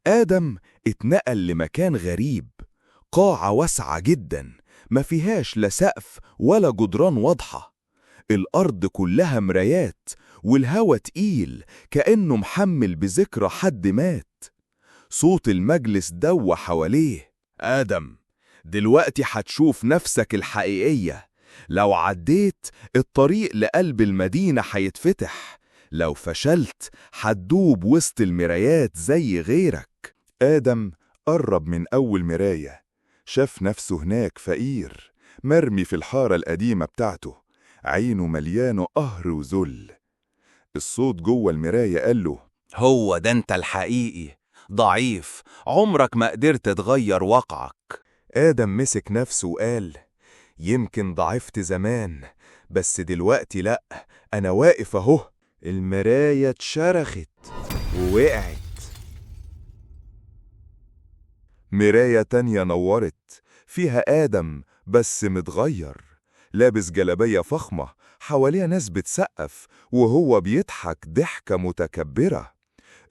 آدم اتنقل لمكان غريب، قاعة واسعة جدا ما فيهاش لا سقف ولا جدران واضحة. الأرض كلها مرايات، والهوا تقيل كأنه محمل بذكرى حد مات. صوت المجلس دوى حواليه: آدم، دلوقتي هتشوف نفسك الحقيقية. لو عديت الطريق لقلب المدينة هيتفتح، لو فشلت هتدوب وسط المرايات زي غيرك. آدم قرب من أول مراية، شاف نفسه هناك فقير مرمي في الحارة القديمة بتاعته، عينه مليانه قهر وذل. الصوت جوه المراية قاله: هو ده انت الحقيقي، ضعيف، عمرك ما قدرت تغير واقعك. آدم مسك نفسه وقال: يمكن ضعفت زمان، بس دلوقتي لأ، أنا واقف أهو. المراية اتشرخت ووقعت. مراية تانية نورت، فيها آدم بس متغير، لابس جلابية فخمة، حواليها ناس بتسقف وهو بيضحك ضحكة متكبرة.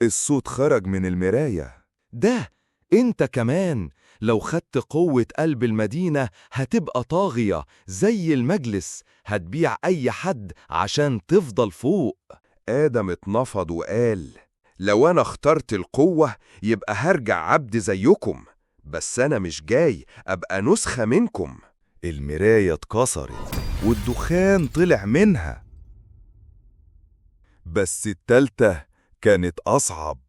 الصوت خرج من المراية: ده انت كمان لو خدت قوة قلب المدينة هتبقى طاغية زي المجلس، هتبيع أي حد عشان تفضل فوق. آدم اتنفض وقال: لو أنا اخترت القوة يبقى هرجع عبد زيكم، بس أنا مش جاي أبقى نسخة منكم. المراية اتكسرت والدخان طلع منها، بس التالتة كانت أصعب.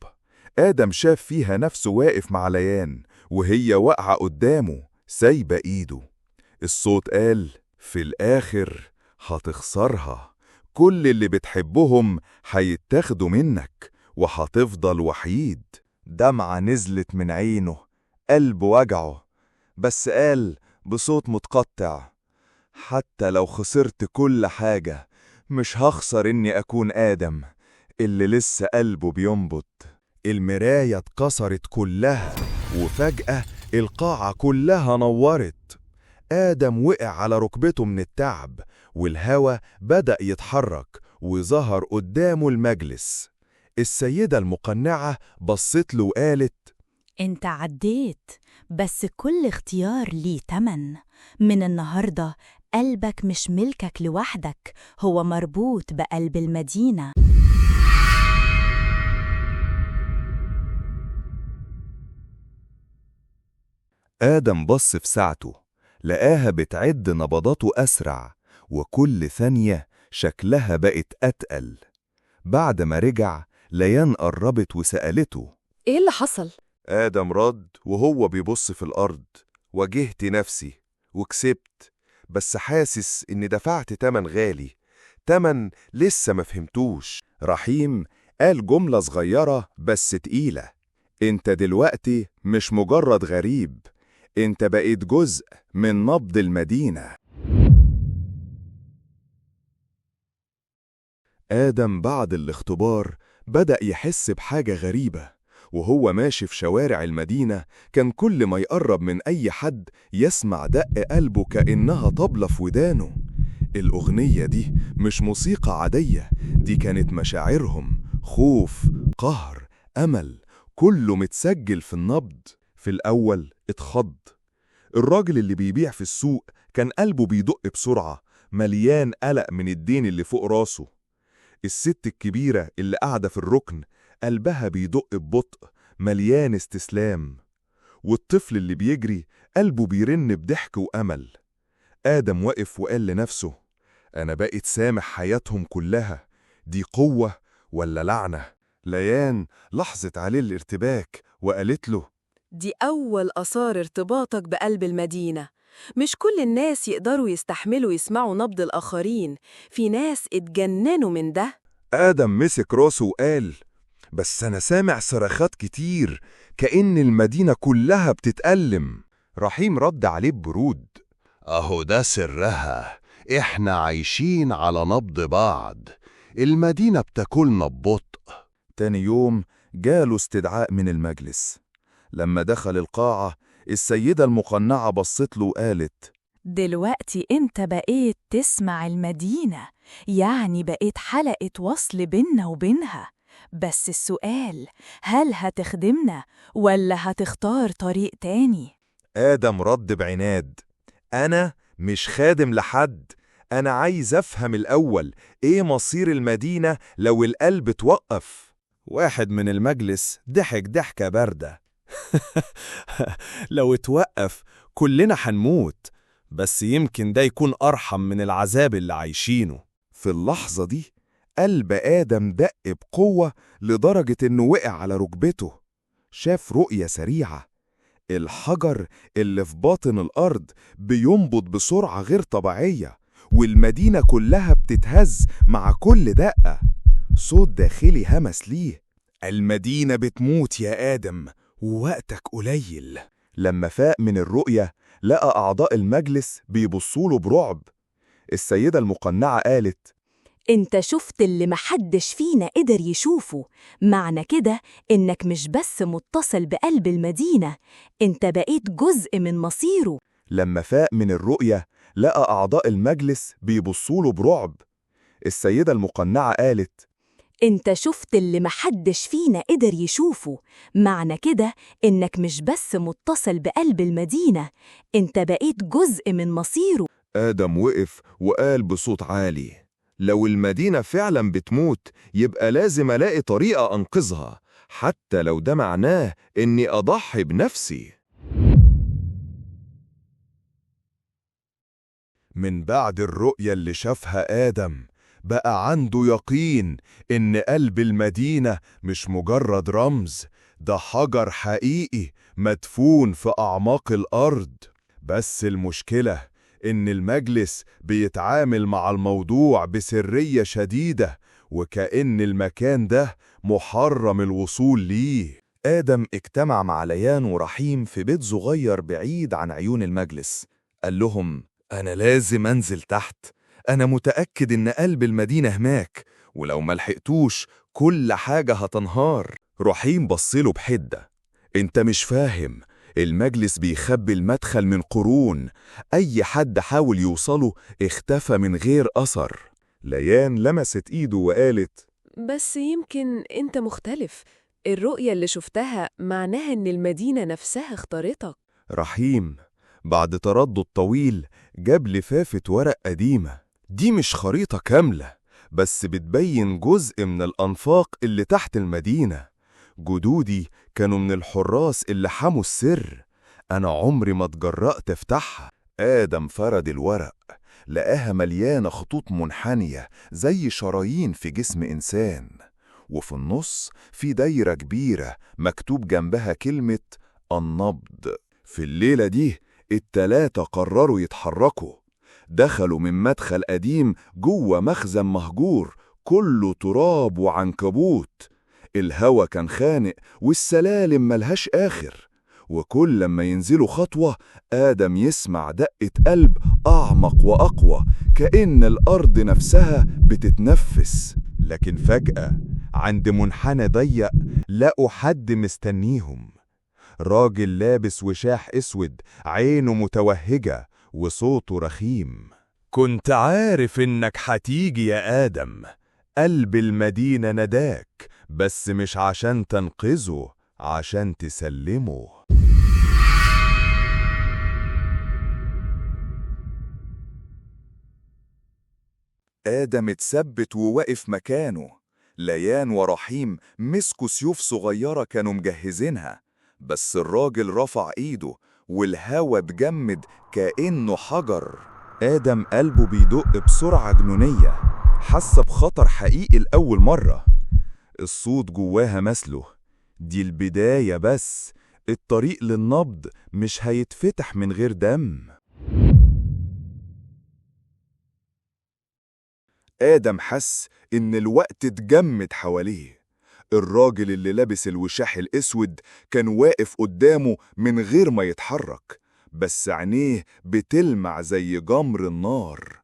آدم شاف فيها نفسه واقف مع ليان وهي واقعة قدامه سايبة إيده. الصوت قال: في الآخر هتخسرها، كل اللي بتحبهم هيتاخدوا منك وهتفضل وحيد. دمعة نزلت من عينه، قلب وجعه، بس قال بصوت متقطع: حتى لو خسرت كل حاجة مش هخسر إني أكون آدم اللي لسه قلبه بينبض. المراية اتكسرت كلها، وفجأة القاعة كلها نورت. آدم وقع على ركبته من التعب، والهوا بدأ يتحرك وظهر قدامه المجلس. السيدة المقنعة بصت له وقالت: انت عديت، بس كل اختيار ليه تمن. من النهاردة قلبك مش ملكك لوحدك، هو مربوط بقلب المدينة. آدم بص في ساعته، لقاها بتعد نبضاته أسرع، وكل ثانية شكلها بقت أتقل. بعد ما رجع، ليان قربت وسألته: إيه اللي حصل؟ آدم رد وهو بيبص في الأرض: واجهت نفسي وكسبت، بس حاسس إني دفعت تمن غالي، تمن لسه ما فهمتوش. رحيم قال جملة صغيرة بس تقيلة: انت دلوقتي مش مجرد غريب، انت بقيت جزء من نبض المدينة. آدم بعد الاختبار بدأ يحس بحاجة غريبة. وهو ماشي في شوارع المدينة كان كل ما يقرب من أي حد يسمع دق قلبه كأنها طبلة في ودانه. الأغنية دي مش موسيقى عادية، دي كانت مشاعرهم: خوف، قهر، أمل، كله متسجل في النبض. في الأول اتخض. الراجل اللي بيبيع في السوق كان قلبه بيدق بسرعة، مليان قلق من الدين اللي فوق راسه. الست الكبيرة اللي قاعدة في الركن قلبها بيدق ببطء، مليان استسلام. والطفل اللي بيجري قلبه بيرن بضحك وأمل. آدم وقف وقال لنفسه: أنا بقيت سامح حياتهم كلها، دي قوة ولا لعنة؟ ليان لحظت عليه الارتباك وقالت له: دي أول آثار ارتباطك بقلب المدينة. مش كل الناس يقدروا يستحملوا يسمعوا نبض الآخرين، في ناس اتجننوا من ده. آدم مسك راسه وقال: بس أنا سامع صرخات كتير كأن المدينة كلها بتتألم. رحيم رد عليه ببرود: أهو ده سرها، إحنا عايشين على نبض بعض، المدينة بتاكلنا ببطء. تاني يوم جاله استدعاء من المجلس. لما دخل القاعة، السيدة المقنعة بصت له وقالت: دلوقتي انت بقيت تسمع المدينة، يعني بقيت حلقة وصل بيننا وبينها. بس السؤال، هل هتخدمنا ولا هتختار طريق تاني؟ آدم رد بعناد: أنا مش خادم لحد، أنا عايز أفهم الأول إيه مصير المدينة لو القلب توقف. واحد من المجلس ضحك ضحكة باردة: لو اتوقف كلنا هنموت، بس يمكن ده يكون أرحم من العذاب اللي عايشينه. في اللحظة دي قلب آدم دق بقوة لدرجة إنه وقع على ركبته. شاف رؤية سريعة: الحجر اللي في باطن الأرض بينبض بسرعة غير طبيعية، والمدينة كلها بتتهز مع كل دقة. صوت داخلي همس ليه: المدينة بتموت يا آدم، ووقتك قليل. لما فاق من الرؤية لقى أعضاء المجلس بيبصوله برعب. السيدة المقنعة قالت: انت شفت اللي محدش فينا قدر يشوفه، معنى كده انك مش بس متصل بقلب المدينة، انت بقيت جزء من مصيره. لما فاق من الرؤية لقى أعضاء المجلس بيبصوله برعب. السيدة المقنعة قالت: انت شفت اللي محدش فينا قدر يشوفه، معنى كده انك مش بس متصل بقلب المدينة، انت بقيت جزء من مصيره. آدم وقف وقال بصوت عالي: لو المدينة فعلا بتموت يبقى لازم ألاقي طريقة أنقذها، حتى لو ده معناه إني أضحي بنفسي. من بعد الرؤية اللي شافها آدم بقى عنده يقين إن قلب المدينة مش مجرد رمز، ده حجر حقيقي مدفون في أعماق الأرض. بس المشكلة إن المجلس بيتعامل مع الموضوع بسرية شديدة، وكأن المكان ده محرم الوصول ليه. آدم اجتمع مع ليان ورحيم في بيت صغير بعيد عن عيون المجلس. قال لهم: أنا لازم أنزل تحت، أنا متأكد إن قلب المدينة هناك، ولو ملحقتوش كل حاجة هتنهار. رحيم بصله بحدة: أنت مش فاهم، المجلس بيخبي المدخل من قرون، أي حد حاول يوصله اختفى من غير أثر. ليان لمست إيده وقالت: بس يمكن أنت مختلف، الرؤية اللي شفتها معناها إن المدينة نفسها اختارتك. رحيم بعد تردد طويل جاب لفافة ورق قديمة. دي مش خريطة كاملة، بس بتبين جزء من الأنفاق اللي تحت المدينة. جدودي كانوا من الحراس اللي حموا السر، أنا عمري ما اتجرأت افتحها. آدم فرد الورق، لقاها مليانة خطوط منحنية زي شرايين في جسم إنسان، وفي النص في دايرة كبيرة مكتوب جنبها كلمة النبض. في الليلة دي التلاتة قرروا يتحركوا. دخلوا من مدخل قديم جوه مخزن مهجور كله تراب وعنكبوت. الهوا كان خانق والسلالم ملهاش آخر، وكل لما ينزلوا خطوة آدم يسمع دقة قلب أعمق وأقوى، كأن الأرض نفسها بتتنفس. لكن فجأة عند منحنى ضيق لقوا حد مستنيهم، راجل لابس وشاح اسود، عينه متوهجة وصوته رخيم: كنت عارف انك هتيجي يا آدم، قلب المدينة نداك، بس مش عشان تنقذه، عشان تسلمه. آدم اتثبت ووقف مكانه. ليان ورحيم مسكوا سيوف صغيرة كانوا مجهزينها، بس الراجل رفع ايده والهوا اتجمد كأنه حجر. آدم قلبه بيدق بسرعة جنونية، حس بخطر حقيقي لأول مرة. الصوت جواها مثله: دي البداية بس، الطريق للنبض مش هيتفتح من غير دم. آدم حس إن الوقت اتجمد حواليه. الراجل اللي لابس الوشاح الأسود كان واقف قدامه من غير ما يتحرك، بس عينيه بتلمع زي جمر النار.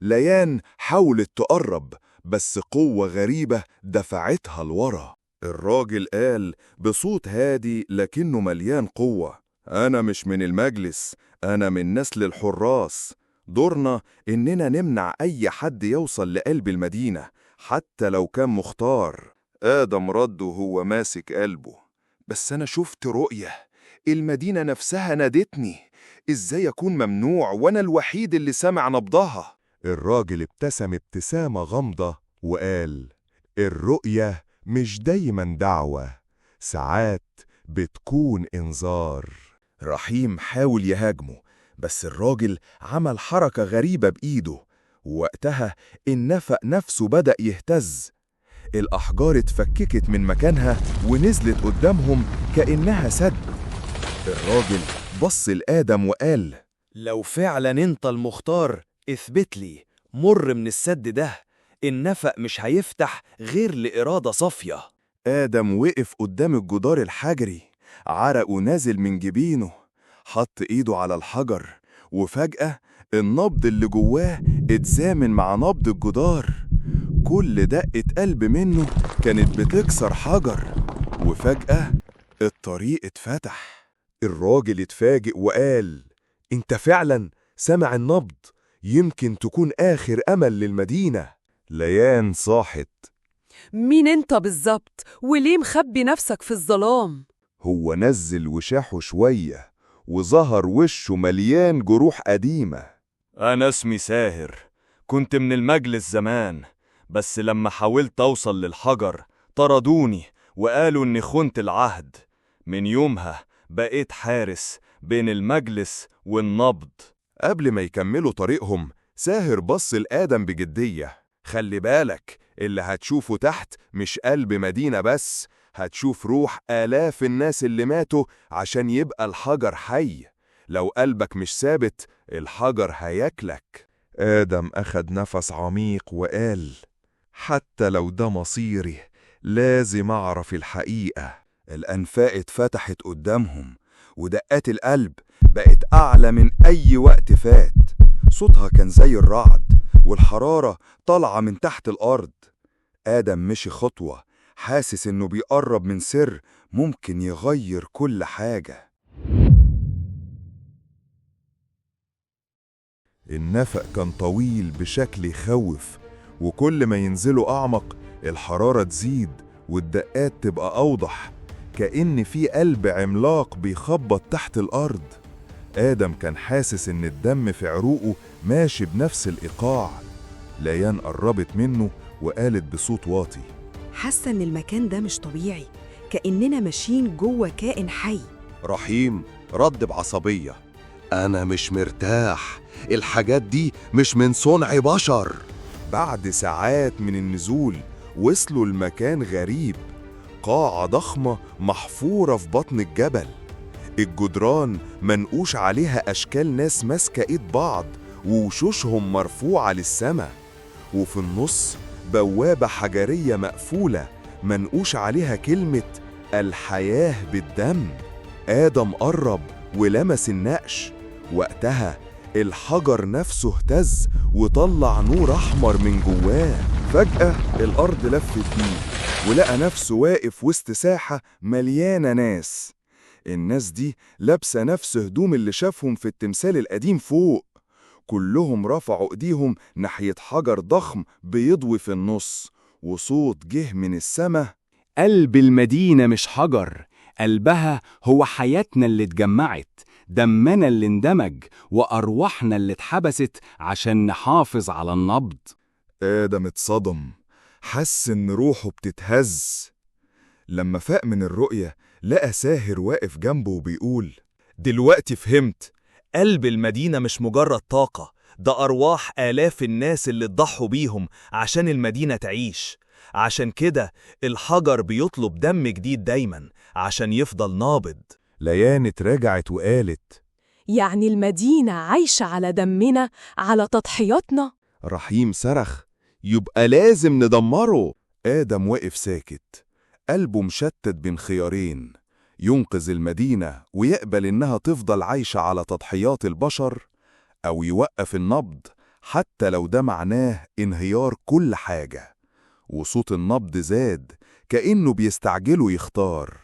ليان حاولت تقرب، بس قوة غريبة دفعتها لورا. الراجل قال بصوت هادي لكنه مليان قوة: أنا مش من المجلس، أنا من نسل الحراس. دورنا إننا نمنع أي حد يوصل لقلب المدينة حتى لو كان مختار. آدم رد وهو ماسك قلبه: بس أنا شفت رؤية، المدينة نفسها نادتني، إزاي أكون ممنوع وأنا الوحيد اللي سمع نبضها؟ الراجل ابتسم ابتسامة غامضة وقال: الرؤية مش دايما دعوة، ساعات بتكون إنذار. رحيم حاول يهاجمه، بس الراجل عمل حركة غريبة بإيده، ووقتها النفق نفسه بدأ يهتز. الأحجار اتفككت من مكانها ونزلت قدامهم كأنها سد. الراجل بص لآدم وقال: لو فعلا انت المختار اثبت لي، مر من السد ده، النفق مش هيفتح غير لإرادة صافية. آدم وقف قدام الجدار الحجري، عرقه نازل من جبينه، حط إيده على الحجر، وفجأة النبض اللي جواه اتزامن مع نبض الجدار. كل دقة قلب منه كانت بتكسر حجر، وفجأة الطريق اتفتح. الراجل اتفاجئ وقال: انت فعلا سمع النبض، يمكن تكون آخر أمل للمدينة. ليان صاحت: مين انت بالظبط؟ وليه مخبي نفسك في الظلام؟ هو نزل وشاحه شوية وظهر وشه مليان جروح قديمة. أنا اسمي ساهر، كنت من المجلس زمان، بس لما حاولت أوصل للحجر طردوني وقالوا إني خنت العهد. من يومها بقيت حارس بين المجلس والنبض. قبل ما يكملوا طريقهم، ساهر بص لآدم بجدية: خلي بالك، اللي هتشوفه تحت مش قلب مدينة بس، هتشوف روح آلاف الناس اللي ماتوا عشان يبقى الحجر حي. لو قلبك مش ثابت، الحجر هياكلك. آدم أخد نفس عميق وقال: حتى لو ده مصيري، لازم أعرف الحقيقة. الأنفاق اتفتحت قدامهم، ودقات القلب بقت أعلى من أي وقت فات. صوتها كان زي الرعد، والحرارة طالعة من تحت الأرض. آدم مشي خطوة، حاسس إنه بيقرب من سر ممكن يغير كل حاجة. النفق كان طويل بشكل يخوف، وكل ما ينزلوا أعمق الحرارة تزيد والدقات تبقى أوضح، كأن في قلب عملاق بيخبط تحت الأرض. آدم كان حاسس إن الدم في عروقه ماشي بنفس الإيقاع. ليان قربت منه وقالت بصوت واطي: حاسة إن المكان ده مش طبيعي، كأننا ماشيين جوه كائن حي. رحيم رد بعصبية: أنا مش مرتاح، الحاجات دي مش من صنع بشر. بعد ساعات من النزول وصلوا لمكان غريب، قاعة ضخمة محفورة في بطن الجبل. الجدران منقوش عليها أشكال ناس ماسكة إيد بعض ووشوشهم مرفوعة للسما، وفي النص بوابة حجرية مقفولة منقوش عليها كلمة الحياة بالدم. آدم قرب ولمس النقش، وقتها الحجر نفسه اهتز وطلع نور أحمر من جواه. فجأة الأرض لفت بيه ولقى نفسه واقف وسط ساحة مليانة ناس. الناس دي لابسة نفس هدوم اللي شافهم في التمثال القديم فوق. كلهم رفعوا ايديهم ناحية حجر ضخم بيضوي في النص، وصوت جه من السما: قلب المدينة مش حجر، قلبها هو حياتنا اللي اتجمعت، دمنا اللي اندمج، وأرواحنا اللي اتحبست عشان نحافظ على النبض. آدم اتصدم، حس إن روحه بتتهز. لما فاق من الرؤية لقى ساهر واقف جنبه وبيقول: دلوقتي فهمت، قلب المدينة مش مجرد طاقة، ده أرواح آلاف الناس اللي اتضحوا بيهم عشان المدينة تعيش. عشان كده الحجر بيطلب دم جديد دايما عشان يفضل نابض. ليان اتراجعت وقالت: يعني المدينة عايشة على دمنا، على تضحياتنا؟ رحيم صرخ: يبقى لازم ندمره. آدم وقف ساكت، قلبه مشتت بين خيارين: ينقذ المدينة ويقبل إنها تفضل عايشة على تضحيات البشر، أو يوقف النبض حتى لو ده معناه انهيار كل حاجة. وصوت النبض زاد كأنه بيستعجله يختار.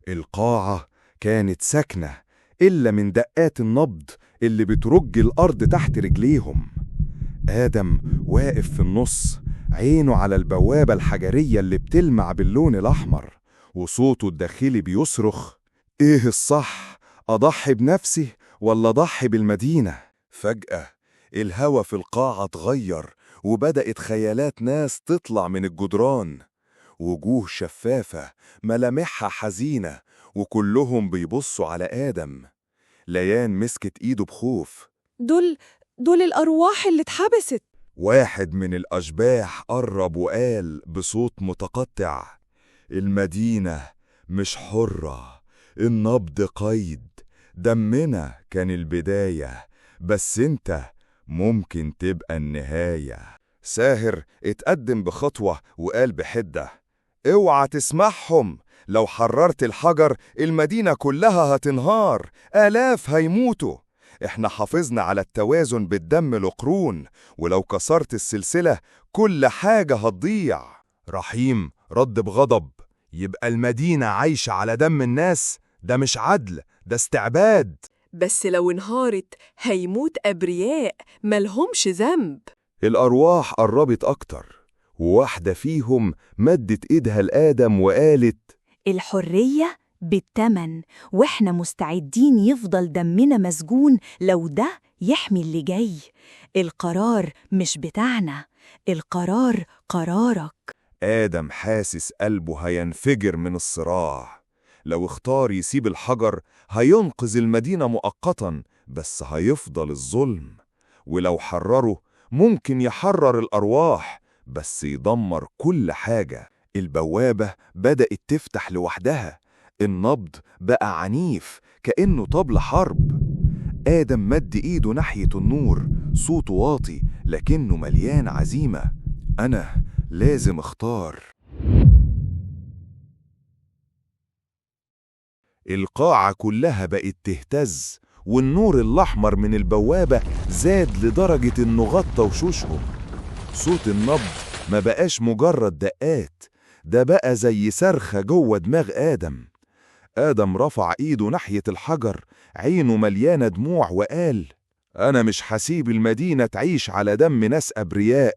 القاعة كانت ساكنة إلا من دقات النبض اللي بترج الأرض تحت رجليهم. آدم واقف في النص، عينه على البوابة الحجرية اللي بتلمع باللون الأحمر، وصوته الداخلي بيصرخ: إيه الصح؟ أضحي بنفسي ولا أضحي بالمدينة؟ فجأة الهوا في القاعة اتغير، وبدأت خيالات ناس تطلع من الجدران، وجوه شفافة ملامحها حزينة، وكلهم بيبصوا على آدم. ليان مسكت إيده بخوف. دول الأرواح اللي اتحبست. واحد من الأشباح قرب وقال بصوت متقطع: المدينة مش حرة، النبض قيد، دمنا كان البداية، بس انت ممكن تبقى النهاية. ساهر اتقدم بخطوة وقال بحدة: اوعى تسمعهم، لو حررت الحجر المدينة كلها هتنهار، آلاف هيموتوا. احنا حافظنا على التوازن بالدم القرون، ولو كسرت السلسلة كل حاجة هتضيع. رحيم رد بغضب: يبقى المدينة عايشة على دم الناس؟ ده مش عدل، ده استعباد. بس لو انهارت هيموت أبرياء ملهمش ذنب. الأرواح قربت أكتر، وواحدة فيهم مدت إيدها لآدم وقالت: الحرية بالتمن، وإحنا مستعدين يفضل دمنا مسجون لو ده يحمي اللي جاي. القرار مش بتاعنا، القرار قرارك. آدم حاسس قلبه هينفجر من الصراع. لو اختار يسيب الحجر هينقذ المدينة مؤقتاً، بس هيفضل الظلم. ولو حرره ممكن يحرر الأرواح، بس يدمر كل حاجة. البوابة بدأت تفتح لوحدها، النبض بقى عنيف كأنه طبل حرب. آدم مد إيده ناحية النور، صوته واطي لكنه مليان عزيمة: أنا لازم اختار. القاعة كلها بقت تهتز، والنور الأحمر من البوابة زاد لدرجة إنه غطى وشوشهم. صوت النبض ما بقاش مجرد دقات، ده بقى زي صرخة جوه دماغ آدم رفع إيده ناحية الحجر، عينه مليانة دموع، وقال: أنا مش هسيب المدينة تعيش على دم ناس أبرياء،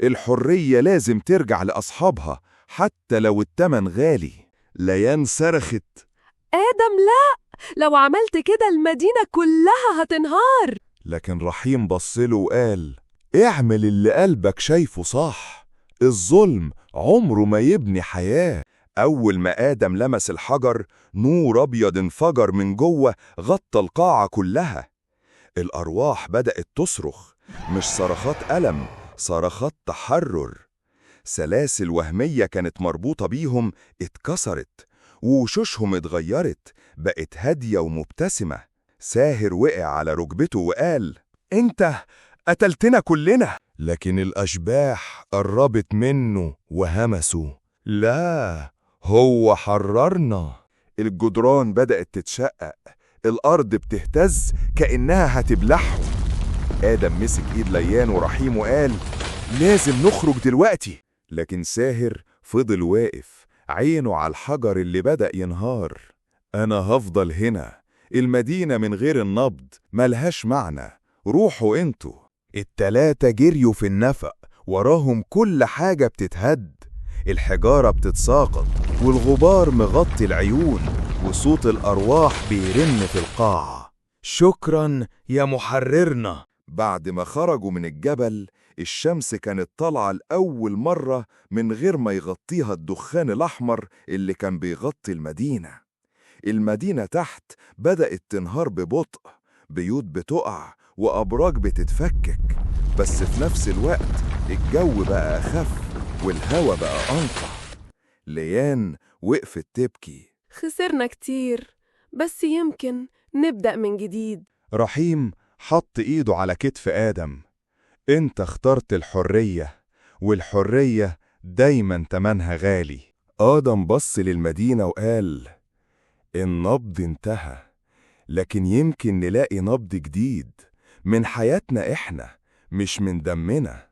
الحرية لازم ترجع لأصحابها حتى لو التمن غالي. ليان صرخت: آدم لا، لو عملت كده المدينة كلها هتنهار. لكن رحيم بصله وقال: اعمل اللي قلبك شايفه صح، الظلم عمره ما يبني حياة. أول ما آدم لمس الحجر نور أبيض انفجر من جوه غطى القاعة كلها. الأرواح بدأت تصرخ، مش صرخات ألم، صرخات تحرر. سلاسل وهمية كانت مربوطة بيهم اتكسرت، ووشوشهم اتغيرت، بقت هادية ومبتسمة. ساهر وقع على ركبته وقال: انت قتلتنا كلنا. لكن الأشباح قربت منه وهمسوا: لا، هو حررنا. الجدران بدأت تتشقق، الأرض بتهتز كأنها هتبلعهم. آدم مسك إيد ليان ورحيم وقال: لازم نخرج دلوقتي. لكن ساهر فضل واقف، عينه على الحجر اللي بدأ ينهار. أنا هفضل هنا، المدينة من غير النبض ملهاش معنى، روحوا انتوا. التلاتة جريوا في النفق، وراهم كل حاجة بتتهد، الحجارة بتتساقط والغبار مغطي العيون، وصوت الأرواح بيرن في القاعة: شكراً يا محررنا. بعد ما خرجوا من الجبل، الشمس كانت طالعة لأول مرة من غير ما يغطيها الدخان الأحمر اللي كان بيغطي المدينة. المدينة تحت بدأت تنهار ببطء، بيوت بتقع وأبراج بتتفكك، بس في نفس الوقت الجو بقى أخف والهوا بقى أنقى. ليان وقفت تبكي: خسرنا كتير، بس يمكن نبدأ من جديد. رحيم حط إيده على كتف آدم: أنت اخترت الحرية، والحرية دايما تمنها غالي. آدم بص للمدينة وقال: النبض انتهى، لكن يمكن نلاقي نبض جديد من حياتنا إحنا، مش من دمنا.